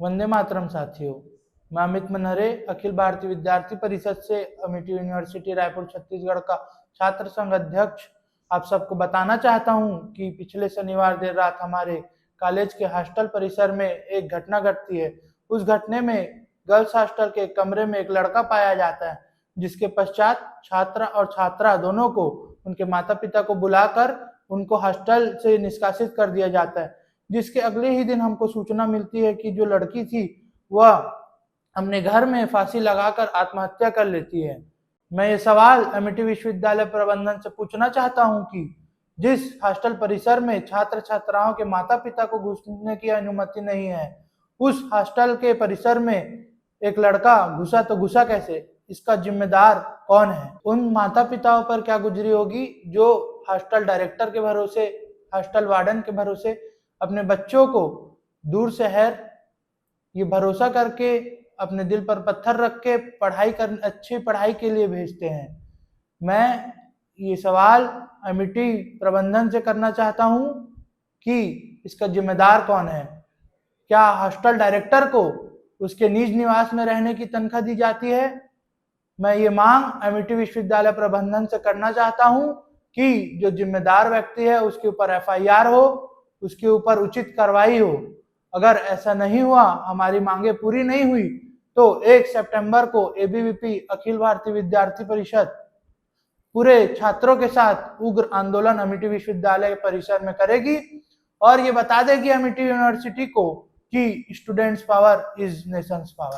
वंदे मातरम साथियों। मैं अमित मनहरे अखिल भारतीय विद्यार्थी परिषद से अमिटी यूनिवर्सिटी रायपुर छत्तीसगढ़ का छात्र संघ अध्यक्ष आप सबको बताना चाहता हूं कि पिछले शनिवार देर रात हमारे कॉलेज के हॉस्टल परिसर में एक घटना घटती है। उस घटने में गर्ल्स हॉस्टल के कमरे में एक लड़का पाया जाता है, जिसके पश्चात छात्र और छात्रा दोनों को उनके माता पिता को बुलाकर उनको हॉस्टल से निष्कासित कर दिया जाता है। जिसके अगले ही दिन हमको सूचना मिलती है कि जो लड़की थी वह अपने घर में फांसी लगाकर आत्महत्या कर लेती है। मैं ये सवाल एमिटी विश्वविद्यालय प्रबंधन से पूछना चाहता हूं कि जिस हॉस्टल परिसर में छात्र छात्राओं के माता पिता को घुसने की अनुमति नहीं है, उस हॉस्टल के परिसर में एक लड़का घुसा तो घुसा कैसे? इसका जिम्मेदार कौन है? उन माता पिताओं पर क्या गुजरी होगी जो हॉस्टल डायरेक्टर के भरोसे, हॉस्टल वार्डन के भरोसे अपने बच्चों को दूर शहर ये भरोसा करके अपने दिल पर पत्थर रख के अच्छी पढ़ाई के लिए भेजते हैं। मैं ये सवाल एमिटी प्रबंधन से करना चाहता हूं कि इसका जिम्मेदार कौन है? क्या हॉस्टल डायरेक्टर को उसके निज निवास में रहने की तनख्वाह दी जाती है? मैं ये मांग एमिटी विश्वविद्यालय प्रबंधन से करना चाहता हूं कि जो जिम्मेदार व्यक्ति है उसके ऊपर एफआईआर हो, उसके ऊपर उचित कार्रवाई हो। अगर ऐसा नहीं हुआ, हमारी मांगे पूरी नहीं हुई, तो 1 सितंबर को एबीवीपी अखिल भारतीय विद्यार्थी परिषद पूरे छात्रों के साथ उग्र आंदोलन अमिटी विश्वविद्यालय परिसर में करेगी और ये बता देगी अमिटी यूनिवर्सिटी को कि students power is Nations power.